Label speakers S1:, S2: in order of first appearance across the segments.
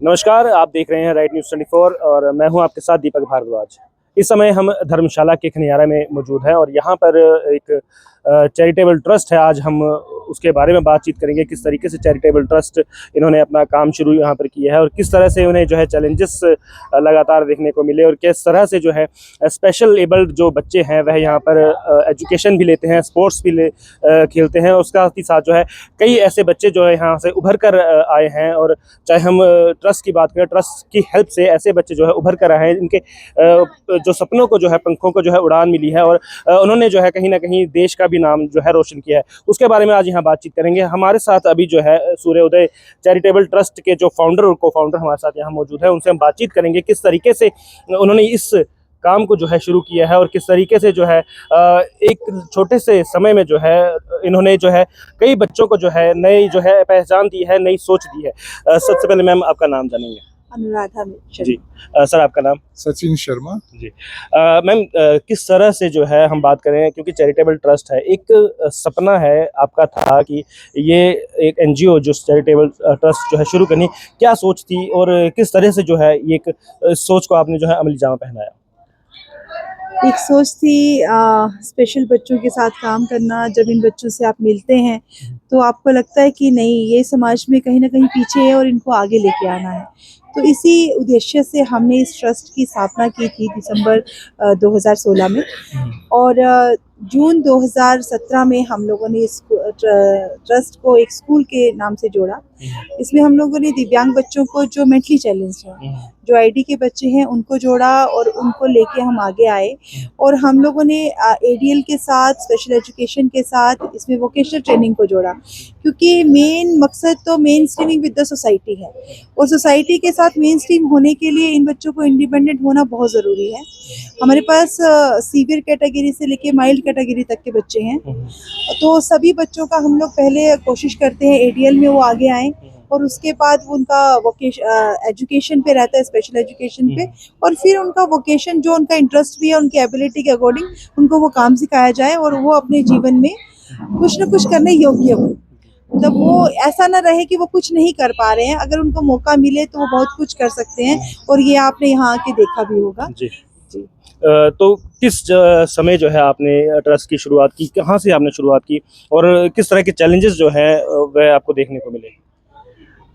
S1: नमस्कार, आप देख रहे हैं राइट न्यूज़ 24 और मैं हूं आपके साथ दीपक भारद्वाज। इस समय हम धर्मशाला के खनियारा में मौजूद हैं और यहाँ पर एक चैरिटेबल ट्रस्ट है। आज हम उसके बारे में बातचीत करेंगे, किस तरीके से चैरिटेबल ट्रस्ट इन्होंने अपना काम शुरू यहाँ पर किया है और किस तरह से उन्हें जो है चैलेंजेस लगातार देखने को मिले और किस तरह से जो है स्पेशल एबल्ड जो बच्चे हैं वह यहाँ पर एजुकेशन भी लेते हैं, स्पोर्ट्स भी खेलते हैं। उसका ही साथ जो है कई ऐसे बच्चे जो है यहाँ से उभर कर आए हैं और चाहे हम ट्रस्ट की बात करें, ट्रस्ट की हेल्प से ऐसे बच्चे जो है उभर कर आए हैं जिनके जो सपनों को जो है, पंखों को जो है उड़ान मिली है और उन्होंने जो है कहीं ना कहीं देश का भी नाम जो है रोशन किया है। उसके बारे में आज यहाँ बातचीत करेंगे। हमारे साथ अभी जो है सूर्योदय चैरिटेबल ट्रस्ट के जो फाउंडर और को फाउंडर हमारे साथ यहाँ मौजूद है। उनसे हम बातचीत करेंगे किस तरीके से उन्होंने इस काम को जो है शुरू किया है और किस तरीके से जो है एक छोटे से समय में जो है इन्होंने जो है कई बच्चों को जो है नई जो है पहचान दी है, नई सोच दी है। सबसे पहले मैम आपका नाम जानेंगे।
S2: अनुराधा
S1: जी सर, आपका नाम?
S3: सचिन शर्मा
S1: जी मैम, किस तरह से जो है हम बात करें, क्योंकि चैरिटेबल ट्रस्ट है, एक सपना है आपका था कि ये एक एनजीओ जो चैरिटेबल ट्रस्ट जो है शुरू करनी, क्या सोच थी और किस तरह से जो है ये एक सोच को आपने जो है अमली जामा पहनाया?
S2: एक सोच थी स्पेशल बच्चों के साथ काम करना। जब इन बच्चों से आप मिलते हैं तो आपको लगता है कि नहीं, ये समाज में कहीं ना कहीं पीछे है और इनको आगे लेके आना है। तो इसी उद्देश्य से हमने इस ट्रस्ट की स्थापना की थी दिसंबर 2016 में और जून 2017 में हम लोगों ने इस ट्रस्ट को एक स्कूल के नाम से जोड़ा। इसमें हम लोगों ने दिव्यांग बच्चों को जो मेंटली चैलेंज है, जो आईडी के बच्चे हैं, उनको जोड़ा और उनको लेके हम आगे आए और हम लोगों ने एडीएल के साथ, स्पेशल एजुकेशन के साथ इसमें वोकेशनल ट्रेनिंग को जोड़ा, क्योंकि मेन मकसद तो main streaming with the society है और सोसाइटी के साथ मेन स्ट्रीम होने के लिए इन बच्चों को इंडिपेंडेंट होना बहुत ज़रूरी है। हमारे पास सीवियर कैटेगरी से लेके माइल्ड कैटेगरी तक के बच्चे हैं, तो सभी बच्चों का हम लोग पहले कोशिश करते हैं एडीएल में वो आगे आएँ और उसके बाद उनका एजुकेशन पे रहता है, स्पेशल एजुकेशन पे, और फिर उनका वोकेशन जो उनका इंटरेस्ट भी है, उनकी एबिलिटी के अकॉर्डिंग उनको वो काम सिखाया जाए और वो अपने जीवन में कुछ न कुछ करने योग्य हो। मतलब वो ऐसा ना रहे कि वो कुछ नहीं कर पा रहे हैं, अगर उनको मौका मिले तो वो बहुत कुछ कर सकते हैं और ये आपने यहाँ आके देखा भी होगा।
S1: जी जी। तो किस समय जो है आपने ट्रस्ट की शुरुआत की, कहाँ से आपने शुरुआत की और किस तरह के चैलेंजेस जो है वह आपको देखने को मिले?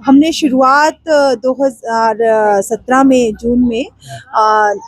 S2: हमने शुरुआत 2017 में जून में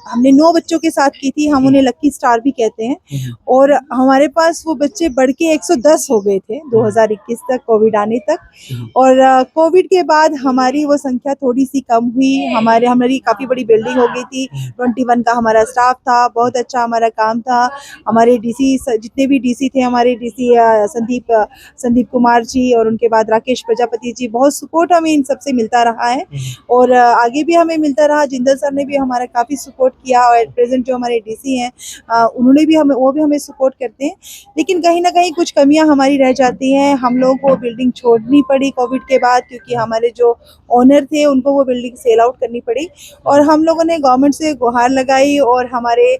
S2: हमने 9 बच्चों के साथ की थी। हम उन्हें लकी स्टार भी कहते हैं और हमारे पास वो बच्चे बढ़ के 110 हो गए थे 2021 तक, कोविड आने तक। और कोविड के बाद हमारी वो संख्या थोड़ी सी कम हुई। हमारी काफ़ी बड़ी बिल्डिंग हो गई थी, 21 का हमारा स्टाफ था, बहुत अच्छा हमारा काम था। हमारे डीसी, जितने भी डीसी थे, हमारे डीसी संदीप कुमार जी और उनके बाद राकेश प्रजापति जी, बहुत सपोर्ट हमें इन सबसे मिलता रहा है और आगे भी हमें मिलता रहा। जिंदल सर ने भी हमारा काफ़ी सपोर्ट किया और प्रेजेंट जो हमारे डीसी हैं उन्होंने भी वो भी हमें सपोर्ट करते हैं। लेकिन कहीं ना कहीं कुछ कमियां हमारी रह जाती हैं। हम लोगों को बिल्डिंग छोड़नी पड़ी कोविड के बाद, क्योंकि हमारे जो ओनर थे उनको वो बिल्डिंग सेल आउट करनी पड़ी और हम लोगों ने गवर्नमेंट से गुहार लगाई और हमारे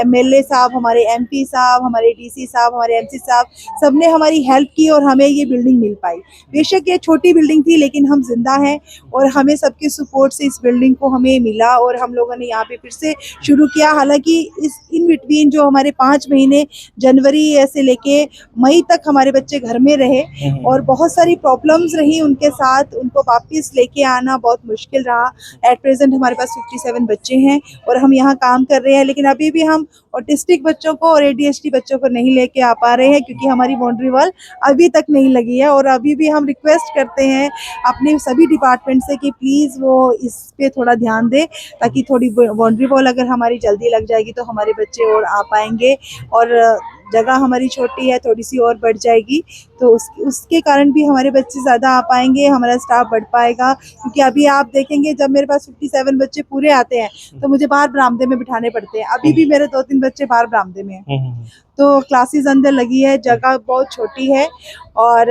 S2: एमएलए साहब, हमारे एमपी साहब, हमारे डीसी साहब, हमारे एमसी साहब, सबने हमारी हेल्प की और हमें ये बिल्डिंग मिल पाई। बेशक ये छोटी बिल्डिंग थी लेकिन हम जिंदा हैं और हमें सबके सपोर्ट से इस बिल्डिंग को हमें मिला और हम लोगों ने यहाँ पे फिर से शुरू किया। हालांकि इस इन बिटवीन जो हमारे 5 महीने जनवरी से लेके मई तक हमारे बच्चे घर में रहे और बहुत सारी प्रॉब्लम्स रही उनके साथ, उनको वापस लेके आना बहुत मुश्किल रहा। एट प्रेजेंट हमारे पास 57 बच्चे हैं और हम यहाँ काम कर रहे हैं, लेकिन अभी भी हम ऑटिस्टिक बच्चों को और ADHD बच्चों को नहीं लेके आ पा रहे हैं क्योंकि हमारी बाउंड्री वॉल अभी तक नहीं लगी है। और अभी भी हम रिक्वेस्ट करते हैं अपने सभी डिपार्टमेंट से कि प्लीज़ वो इस पे थोड़ा ध्यान दे, ताकि थोड़ी बाउंड्री वॉल अगर हमारी जल्दी लग जाएगी तो हमारे बच्चे और आ पाएंगे और जगह हमारी छोटी है, थोड़ी सी और बढ़ जाएगी तो उसके कारण भी हमारे बच्चे ज़्यादा आ पाएंगे, हमारा स्टाफ बढ़ पाएगा। क्योंकि अभी आप देखेंगे जब मेरे पास 57 बच्चे पूरे आते हैं तो मुझे बाहर बरामदे में बिठाने पड़ते हैं। अभी भी मेरे 2-3 बच्चे बाहर बरामदे में हैं। तो क्लासेस अंदर लगी है, जगह बहुत छोटी है और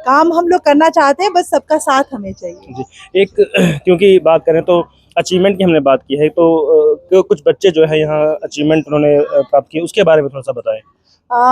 S2: काम हम लोग करना चाहते हैं, बस सबका साथ हमें चाहिए।
S1: जी, एक क्योंकि बात करें तो अचीवमेंट की हमने बात की है, तो कुछ बच्चे जो है यहाँ अचीवमेंट उन्होंने प्राप्त किए, उसके बारे में थोड़ा सा बताएं।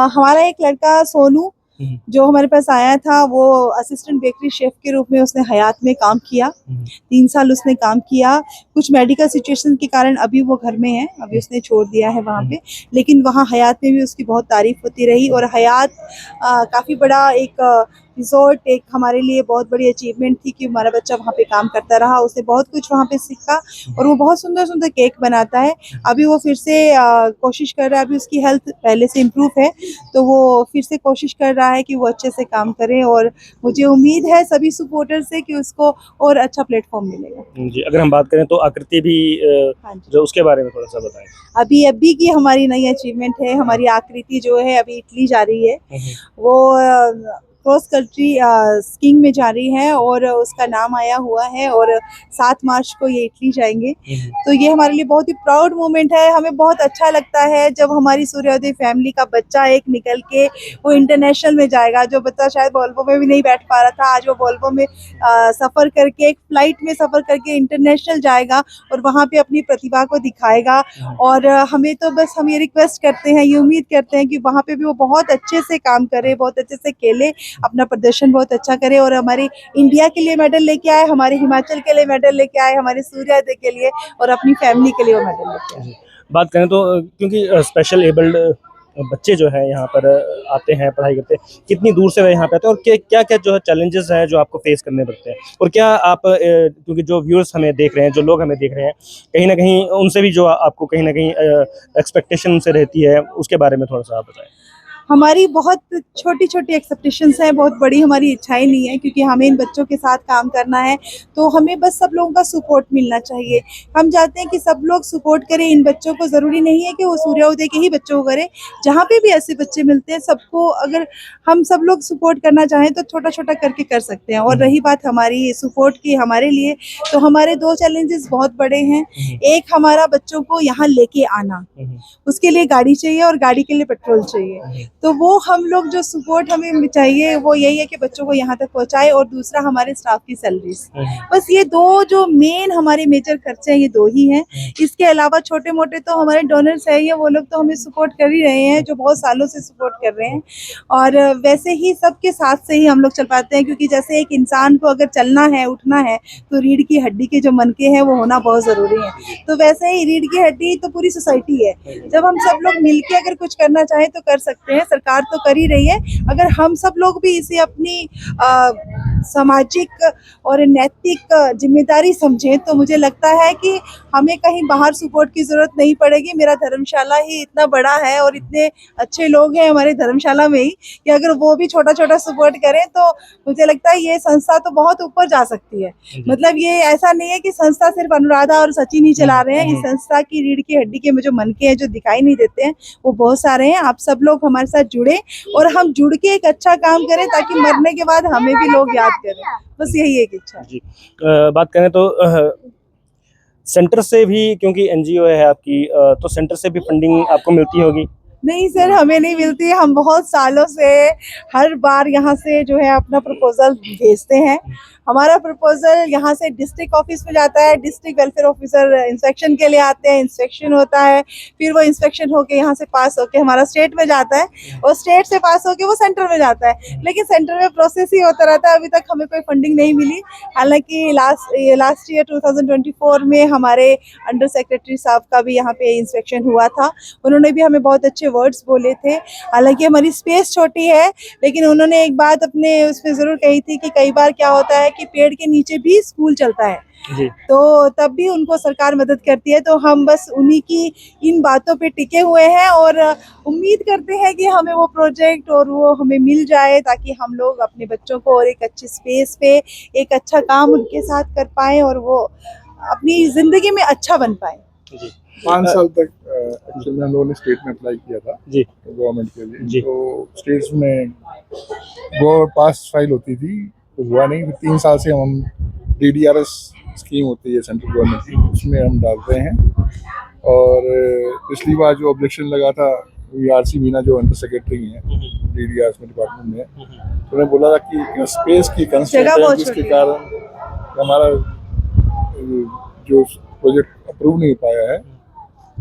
S2: हमारा एक लड़का सोनू जो हमारे पास आया था वो असिस्टेंट बेकरी शेफ के रूप में उसने हयात में काम किया। 3 साल उसने काम किया। कुछ मेडिकल सिचुएशन के कारण अभी वो घर में है, अभी उसने छोड़ दिया है वहाँ पे, लेकिन वहाँ हयात में भी उसकी बहुत तारीफ होती रही। और हयात काफ़ी बड़ा एक रिजॉर्ट, एक हमारे लिए बहुत बड़ी अचीवमेंट थी कि हमारा बच्चा वहाँ पे काम करता रहा। उसने बहुत कुछ वहाँ पे सीखा और वो बहुत सुंदर सुंदर केक बनाता है। अभी वो फिर से कोशिश कर रहा है, अभी उसकी हेल्थ पहले से इम्प्रूव है तो वो फिर से कोशिश कर रहा है कि वो अच्छे से काम करे। और मुझे उम्मीद है सभी सपोर्टर से कि उसको और अच्छा प्लेटफॉर्म मिलेगा।
S1: जी, अगर हम बात करें तो आकृति भी
S2: हाँ जी।
S1: जो उसके बारे में थोड़ा सा बताएं।
S2: अभी की हमारी नई अचीवमेंट है, हमारी आकृति जो है अभी इटली जा रही है। वो क्रॉस कंट्री स्कीइंग में जा रही है और उसका नाम आया हुआ है और 7 मार्च को ये इटली जाएंगे। तो ये हमारे लिए बहुत ही प्राउड मोमेंट है। हमें बहुत अच्छा लगता है जब हमारी सूर्योदय फैमिली का बच्चा एक निकल के वो इंटरनेशनल में जाएगा। जो बच्चा शायद वोल्वो में भी नहीं बैठ पा रहा था, आज वो वोल्वो में सफ़र करके, एक फ्लाइट में सफ़र करके इंटरनेशनल जाएगा और वहाँ पे अपनी प्रतिभा को दिखाएगा। और हमें तो बस हम ये रिक्वेस्ट करते हैं, ये उम्मीद करते हैं कि वहाँ पे भी वो बहुत अच्छे से काम करे, बहुत अच्छे से खेले, अपना प्रदर्शन बहुत अच्छा करे और हमारे इंडिया के लिए मेडल लेके आए, हमारे हिमाचल के लिए मेडल लेके आए, हमारे सूर्योदय के लिए और अपनी फैमिली के लिए वो मेडल लेके आए।
S1: बात करें तो क्योंकि स्पेशल एबल्ड बच्चे जो है यहाँ पर आते हैं, पढ़ाई करते हैं, कितनी दूर से वह यहाँ पे आते हैं और क्या क्या जो है चैलेंजेस हैं जो आपको फेस करने पड़ते हैं, और क्या आप क्योंकि जो व्यूअर्स हमें देख रहे हैं, जो लोग हमें देख रहे हैं, कहीं ना कहीं उनसे भी जो आपको कहीं ना कहीं एक्सपेक्टेशन उनसे रहती है, उसके बारे में थोड़ा सा आप बताएं।
S2: हमारी बहुत छोटी छोटी एक्सपेक्टेशंस हैं, बहुत बड़ी हमारी इच्छाएं नहीं है, क्योंकि हमें इन बच्चों के साथ काम करना है तो हमें बस सब लोगों का सपोर्ट मिलना चाहिए। हम चाहते हैं कि सब लोग सपोर्ट करें इन बच्चों को। ज़रूरी नहीं है कि वो सूर्योदय के ही बच्चों को करें, जहाँ पे भी ऐसे बच्चे मिलते हैं सबको अगर हम सब लोग सपोर्ट करना चाहें तो छोटा छोटा करके कर सकते हैं। और रही बात हमारी सपोर्ट की हमारे लिए, तो हमारे 2 चैलेंजेस बहुत बड़े हैं। एक हमारा बच्चों को यहाँ लेके आना, उसके लिए गाड़ी चाहिए और गाड़ी के लिए पेट्रोल चाहिए। तो वो हम लोग जो सपोर्ट हमें चाहिए वो यही है कि बच्चों को यहाँ तक पहुँचाए, और दूसरा हमारे स्टाफ की सैलरीज। बस ये 2 जो मेन हमारे मेजर खर्चे हैं, ये 2 ही हैं। इसके अलावा छोटे मोटे तो हमारे डोनर्स हैं, ये वो लोग तो हमें सपोर्ट कर ही रहे हैं, जो बहुत सालों से सपोर्ट कर रहे हैं। और वैसे ही सबके साथ से ही हम लोग चल पाते हैं, क्योंकि जैसे एक इंसान को अगर चलना है, उठना है, तो रीढ़ की हड्डी के जो मनके हैं वो होना बहुत ज़रूरी है। तो वैसे ही रीढ़ की हड्डी तो पूरी सोसाइटी है। जब हम सब लोग मिलके अगर कुछ करना चाहें तो कर सकते हैं। सरकार तो कर ही रही है, अगर हम सब लोग भी इसे अपनी सामाजिक और नैतिक जिम्मेदारी समझें तो मुझे लगता है कि हमें कहीं बाहर सपोर्ट की ज़रूरत नहीं पड़ेगी। मेरा धर्मशाला ही इतना बड़ा है और इतने अच्छे लोग हैं हमारे धर्मशाला में ही कि अगर वो भी छोटा छोटा सपोर्ट करें तो मुझे लगता है ये संस्था तो बहुत ऊपर जा सकती है। मतलब ये ऐसा नहीं है कि संस्था सिर्फ अनुराधा और सचिन ही चला रहे हैं। इस संस्था की रीढ़ की हड्डी के जो मनके हैं, जो दिखाई नहीं देते हैं, वो बहुत सारे हैं। आप सब लोग हमारे साथ जुड़े और हम जुड़ के एक अच्छा काम करें ताकि मरने के बाद हमें भी लोग याद करें। बस यही एक इच्छा है।
S1: जी, बात करें तो सेंटर से भी, क्योंकि एनजीओ है आपकी, तो सेंटर से भी फंडिंग आपको मिलती होगी?
S2: नहीं सर, हमें नहीं मिलती। हम बहुत सालों से हर बार यहाँ से जो है अपना प्रपोजल भेजते हैं। हमारा प्रपोजल यहाँ से डिस्ट्रिक्ट ऑफिस में जाता है, डिस्ट्रिक्ट वेलफेयर ऑफिसर इंस्पेक्शन के लिए आते हैं, इंस्पेक्शन होता है, फिर वो इंस्पेक्शन होके यहाँ से पास होके हमारा स्टेट में जाता है और स्टेट से पास होके वो सेंटर में जाता है। लेकिन सेंटर में प्रोसेस ही होता रहता है, अभी तक हमें कोई फंडिंग नहीं मिली। हालांकि लास्ट ईयर 2024 में हमारे अंडर सेक्रेटरी साहब का भी यहाँ पे इंस्पेक्शन हुआ था। उन्होंने भी हमें बहुत अच्छे वर्ड्स बोले थे। हालांकि हमारी स्पेस छोटी है, लेकिन उन्होंने एक बात अपने उसमें ज़रूर कही थी कि कई बार क्या होता है कि पेड़ के नीचे भी स्कूल चलता है
S1: जी।
S2: तो तब भी उनको सरकार मदद करती है। तो हम बस उन्हीं की इन बातों पे टिके हुए हैं और उम्मीद करते हैं कि हमें वो प्रोजेक्ट और वो हमें मिल जाए, ताकि हम लोग अपने बच्चों को और एक अच्छी स्पेस पे एक अच्छा काम उनके साथ कर पाएं और वो अपनी ज़िंदगी में अच्छा बन पाए।
S3: 5 साल तक एक्चुअली हम लोगों ने स्टेट में अप्लाई किया था
S1: जी,
S3: गवर्नमेंट के लिए।
S1: जी।
S3: तो स्टेट्स में वो पास फाइल होती थी तो हुआ नहीं। 3 साल से हम DDRS स्कीम होती है सेंट्रल गवर्नमेंट की, उसमें हम डालते हैं। और पिछली बार जो ऑब्जेक्शन लगा था RC मीना जो अंडर सेक्रेटरी हैं DDRS में डिपार्टमेंट में, तो उन्होंने बोला था कि स्पेस की कंस्ट्रेंट है, जिसके कारण हमारा जो प्रोजेक्ट अप्रूव नहीं हो पाया है।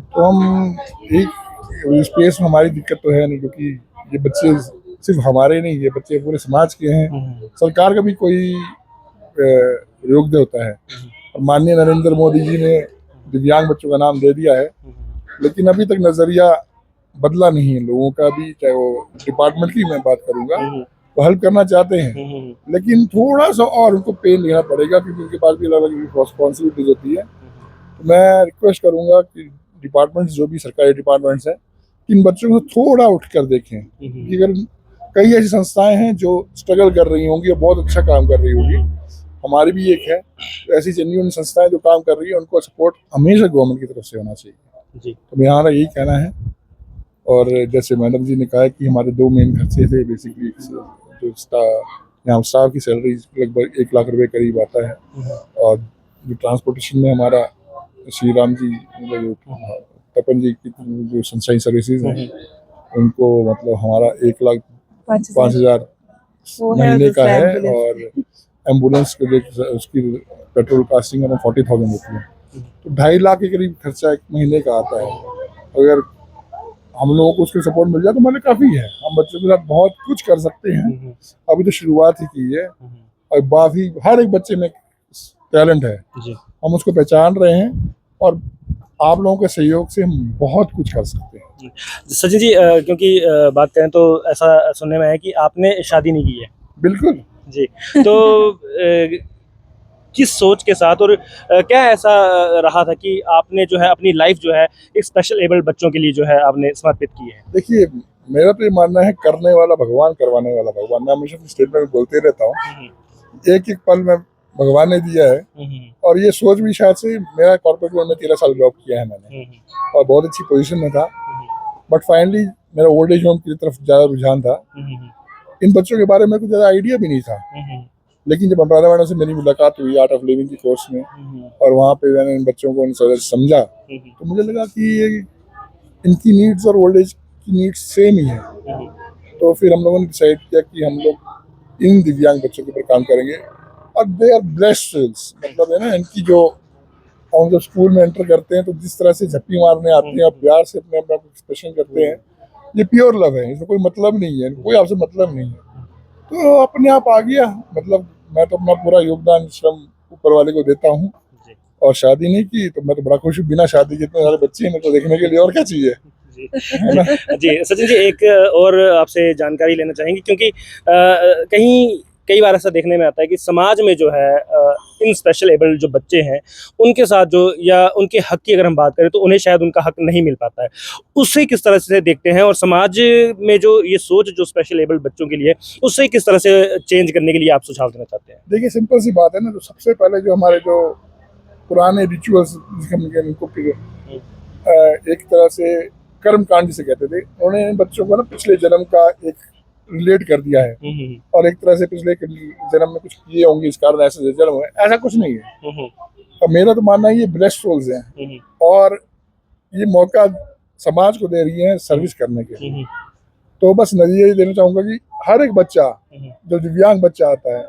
S3: तो हम एक स्पेस में हमारी दिक्कत तो है नहीं, क्योंकि ये बच्चे सिर्फ हमारे नहीं, ये बच्चे पूरे समाज के हैं। सरकार का भी कोई योग होता है, और माननीय नरेंद्र मोदी जी ने दिव्यांग बच्चों का नाम दे दिया है, लेकिन अभी तक नजरिया बदला नहीं है लोगों का भी। चाहे वो डिपार्टमेंट की मैं बात करूंगा, वो हेल्प करना चाहते हैं, लेकिन थोड़ा सा और उनको पेन लेना पड़ेगा, क्योंकि उनके पास भी अलग अलग रिस्पॉन्सिबिलिटीज होती है। तो मैं रिक्वेस्ट करूंगा कि डिपार्टमेंट्स, जो भी सरकारी डिपार्टमेंट्स हैं, इन बच्चों को थोड़ा उठ कर देखें। कि अगर कई ऐसी संस्थाएं हैं जो स्ट्रगल कर रही होंगी और बहुत अच्छा काम कर रही होगी, हमारी भी एक है, तो ऐसी जेन्युइन संस्थाएं जो काम कर रही है उनको सपोर्ट हमेशा गवर्नमेंट की तरफ से होना चाहिए जी। तो मेरा यही कहना है। और जैसे मैडम जी ने कहा कि हमारे 2 मेन खर्चे थे बेसिकली, जो यहाँ स्टाफ की सैलरी लगभग 1 लाख रुपए करीब आता है, और जो ट्रांसपोर्टेशन में हमारा श्री राम जी तपन जी की जो सनशाइन सर्विसेज हैं, उनको मतलब हमारा 1,05,000 महीने का है, और एम्बुलेंस को जो उसकी पेट्रोल कास्टिंग अराउंड 40,000 होती है, तो 2.5 लाख के करीब खर्चा एक महीने का आता है। अगर हम लोगों को उसके सपोर्ट मिल जाए तो हमारे काफ़ी है, हम बच्चों के साथ बहुत कुछ कर सकते हैं। अभी तो शुरुआत ही की है, और बाकी हर एक बच्चे में टैलेंट है जी। हम उसको पहचान रहे हैं, और आप लोगों के सहयोग से हम बहुत कुछ कर सकते हैं।
S1: सचिन जी, क्योंकि बात करें तो ऐसा सुनने में है कि आपने शादी नहीं की है।
S3: बिल्कुल
S1: जी, तो किस सोच के साथ, और क्या ऐसा रहा था कि आपने जो है अपनी लाइफ जो है एक स्पेशल एबल्ड बच्चों के लिए जो है आपने समर्पित की है?
S3: देखिए, मेरा तो ये मानना है, करने वाला भगवान, करवाने वाला भगवान। मैं हमेशा अपनी स्टेटमेंट में बोलते रहता हूँ, एक एक पल में भगवान ने दिया है, और ये सोच भी शायद से, मेरा कॉर्पोरेट वर्ल्ड में 13 साल जॉब किया है मैंने, और बहुत अच्छी पोजीशन में था, बट फाइनली मेरा ओल्ड एज होम की तरफ ज़्यादा रुझान था। इन बच्चों के बारे में कुछ ज़्यादा आइडिया भी नहीं था, लेकिन जब अनुराधा मैडम से मेरी मुलाकात हुई आर्ट ऑफ लिविंग की कोर्स में, और वहाँ पे मैंने इन बच्चों को समझा, तो मुझे लगा कि इनकी नीड्स और ओल्ड एज की नीड्स सेम ही है। तो फिर हम लोगों ने डिसाइड किया कि हम लोग इन दिव्यांग बच्चों के ऊपर काम करेंगे, और दे आर ब्लेस्ड, मतलब है ना, इनकी जो हम जब स्कूल में एंटर करते हैं तो जिस तरह से झप्पी मारने आते हैं और प्यार से अपने आप को एक्सप्रेशन करते हैं, ये प्योर लव है, इसमें कोई मतलब नहीं है, कोई आपसे मतलब नहीं है। तो अपने आप आ गया, मतलब मैं तो अपना पूरा योगदान श्रम ऊपर वाले को देता हूँ, और शादी नहीं की तो मैं तो बड़ा खुश हूँ। बिना शादी के इतने सारे बच्चे हैं तो देखने के लिए और क्या चाहिए
S1: जी। सचिन जी, एक और आपसे जानकारी लेना चाहेंगे, क्योंकि कई बार ऐसा देखने में आता है कि समाज में जो है इन स्पेशल एबल्ड जो बच्चे हैं उनके साथ जो, या उनके हक की अगर हम बात करें तो उन्हें शायद उनका हक नहीं मिल पाता है, उससे किस तरह से देखते हैं, और समाज में जो ये सोच जो स्पेशल एबल्ड बच्चों के लिए, उससे किस तरह से चेंज करने के लिए आप सुझाव देना चाहते हैं?
S3: देखिए, सिंपल सी बात है ना, तो सबसे पहले जो हमारे जो पुराने रिचुअल्स इनको एक तरह से कर्म कांड जिसे कहते थे, उन्होंने बच्चों को ना पिछले जन्म का एक रिलेट कर दिया है, और एक तरह से पिछले जन्म में कुछ किए होंगे इस कारण ऐसे जन्म हुए, ऐसा कुछ नहीं है। अब मेरा तो मानना है ये ब्लेस्ड सोल्स हैं, और ये मौका समाज को दे रही है सर्विस करने के। तो बस नजरिया ये देना चाहूंगा कि हर एक बच्चा, जो दिव्यांग बच्चा आता है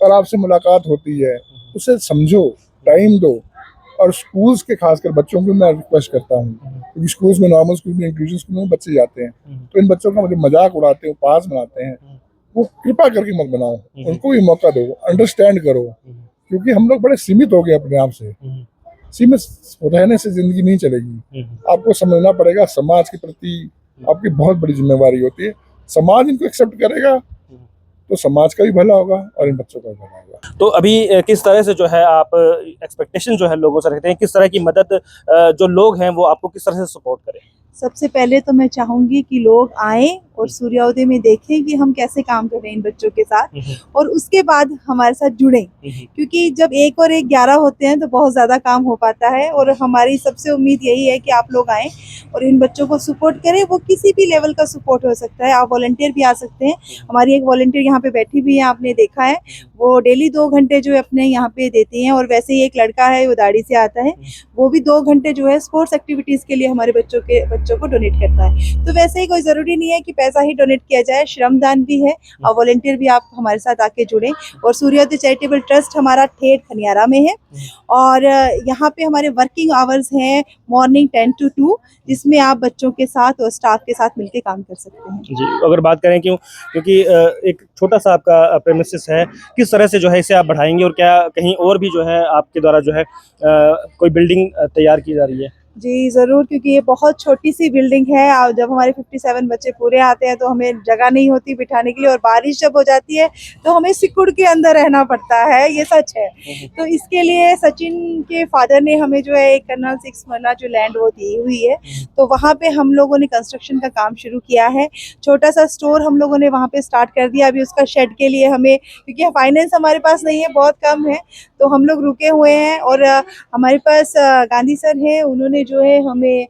S3: और आपसे मुलाकात होती है, उसे समझो, टाइम दो, और स्कूल्स के खासकर बच्चों को मैं रिक्वेस्ट करता हूँ, क्योंकि स्कूल्स में, नॉर्मल स्कूल में, इंक्लूसिव स्कूल में बच्चे जाते हैं, तो इन बच्चों का मुझे मजाक उड़ाते हैं, पास बनाते हैं, वो कृपा करके मत बनाओ, उनको भी मौका दो, अंडरस्टैंड करो, क्योंकि हम लोग बड़े सीमित हो गए अपने आप से। सीमित रहने से जिंदगी नहीं चलेगी, आपको समझना पड़ेगा समाज के प्रति आपकी बहुत बड़ी जिम्मेवारी होती है। समाज इनको एक्सेप्ट करेगा तो समाज का भी भला होगा और इन बच्चों का भी भला होगा।
S1: तो अभी किस तरह से जो है आप एक्सपेक्टेशन जो है लोगों से रखते हैं, किस तरह की मदद जो लोग हैं वो आपको किस तरह से सपोर्ट करें?
S2: सबसे पहले तो मैं चाहूंगी कि लोग आएं और सूर्योदय में देखें कि हम कैसे काम कर रहे हैं इन बच्चों के साथ, और उसके बाद हमारे साथ जुड़ें, क्योंकि जब 1 और 1 11 होते हैं तो बहुत ज़्यादा काम हो पाता है। और हमारी सबसे उम्मीद यही है कि आप लोग आएं और इन बच्चों को सपोर्ट करें। वो किसी भी लेवल का सपोर्ट हो सकता है, आप वॉलंटियर भी आ सकते हैं। हमारी एक वॉलंटियर यहाँ पे बैठी भी है, आपने देखा है, वो डेली 2 घंटे जो है अपने यहाँ पे देती हैं। और वैसे ही एक लड़का है, वो दाड़ी से आता है, वो भी 2 घंटे जो है स्पोर्ट्स एक्टिविटीज़ के लिए हमारे बच्चों बच्चों को डोनेट करता है। तो वैसे ही कोई ज़रूरी नहीं है कि पैसा ही डोनेट किया जाए, श्रमदान भी है और वॉलंटियर भी आप हमारे साथ आके जुड़ें। और सूर्योदय चैरिटेबल ट्रस्ट हमारा ठेठ खनियारा में है और यहाँ पे हमारे वर्किंग आवर्स हैं मॉर्निंग 10 to 2, जिसमें आप बच्चों के साथ और स्टाफ के साथ मिलकर काम कर सकते हैं।
S1: जी, अगर बात करें क्योंकि एक छोटा सा आपका प्रेमिसेस है, किस तरह से जो है इसे आप बढ़ाएंगे और क्या कहीं और भी जो है आपके द्वारा जो है कोई बिल्डिंग तैयार की जा रही है?
S2: जी ज़रूर, क्योंकि ये बहुत छोटी सी बिल्डिंग है और जब हमारे 57 बच्चे पूरे आते हैं तो हमें जगह नहीं होती बिठाने के लिए, और बारिश जब हो जाती है तो हमें सिकुड़ के अंदर रहना पड़ता है, ये सच है। तो इसके लिए सचिन के फादर ने हमें जो है एक कर्नल 6 मरला जो लैंड वो दी हुई है, तो वहाँ पे हम लोगों ने कंस्ट्रक्शन का काम शुरू किया है। छोटा सा स्टोर हम लोगों ने वहाँ पे स्टार्ट कर दिया। अभी उसका शेड के लिए हमें, क्योंकि फाइनेंस हमारे पास नहीं है, बहुत कम है, तो हम लोग रुके हुए हैं। और हमारे पास गांधी सर हैं, उन्होंने जो है हमें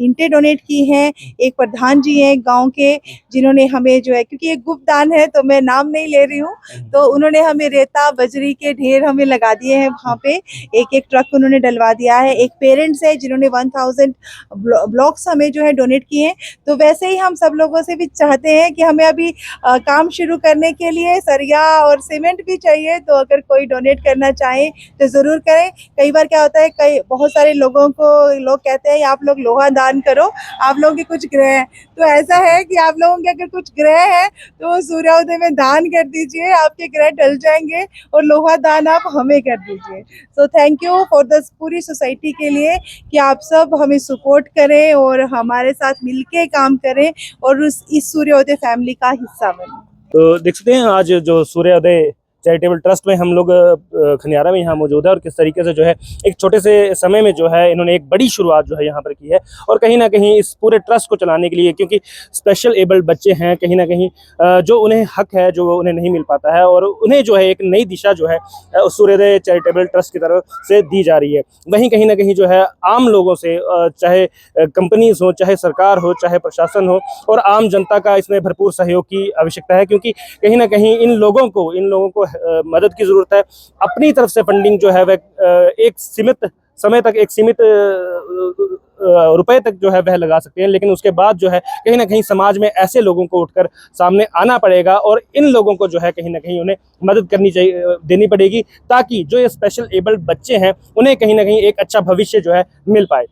S2: ईंटें डोनेट की हैं। एक प्रधान जी हैं गांव के, जिन्होंने हमें जो है, क्योंकि एक गुप्त दान है तो मैं नाम नहीं ले रही हूँ, तो उन्होंने हमें रेता बजरी के ढेर हमें लगा दिए हैं वहाँ पे, एक एक ट्रक उन्होंने डलवा दिया है। एक पेरेंट्स है जिन्होंने 1000 ब्लॉक्स हमें जो है डोनेट किए हैं। तो वैसे ही हम सब लोगों से भी चाहते हैं कि हमें अभी काम शुरू करने के लिए सरिया और सीमेंट भी चाहिए, तो अगर कोई डोनेट करना चाहे तो ज़रूर करें। कई बार क्या होता है, बहुत सारे लोग कहते हैं आप लोग लोहा दान करो, आप लोगों के कुछ ग्रह हैं, तो ऐसा है कि आप लोगों के अगर कुछ ग्रह है तो सूर्योदय में दान कर दीजिए, आपके ग्रह डल जाएंगे, और लोहा दान आप हमें कर दीजिए। So thank you for the पूरी सोसाइटी के लिए कि आप सब हमें सपोर्ट करें और हमारे साथ मिलके काम करें और इस सूर्योदय फैमिली का हिस्सा बनें।
S1: तो देख सकते हैं आज जो सूर्योदय चैरिटेबल ट्रस्ट में हम लोग खनियारा में यहाँ मौजूद है और किस तरीके से जो है एक छोटे से समय में जो है इन्होंने एक बड़ी शुरुआत जो है यहाँ पर की है। और कहीं ना कहीं इस पूरे ट्रस्ट को चलाने के लिए, क्योंकि स्पेशल एबल्ड बच्चे हैं, कहीं ना कहीं जो उन्हें हक है जो उन्हें नहीं मिल पाता है, और उन्हें जो है एक नई दिशा जो है सूर्योदय चैरिटेबल ट्रस्ट की तरफ से दी जा रही है। वहीं कहीं ना कहीं जो है आम लोगों से, चाहे कंपनीज हो, चाहे सरकार हो, चाहे प्रशासन हो, और आम जनता का इसमें भरपूर सहयोग की आवश्यकता है, क्योंकि कहीं ना कहीं इन लोगों को मदद की जरूरत है। अपनी तरफ से फंडिंग जो है वह एक सीमित समय तक, एक सीमित रुपए तक जो है वह लगा सकते हैं, लेकिन उसके बाद जो है कहीं ना कहीं समाज में ऐसे लोगों को उठकर सामने आना पड़ेगा और इन लोगों को जो है कहीं ना कहीं उन्हें मदद करनी चाहिए, देनी पड़ेगी, ताकि जो ये स्पेशल एबल्ड बच्चे हैं उन्हें कहीं ना कहीं एक अच्छा भविष्य जो है मिल पाए।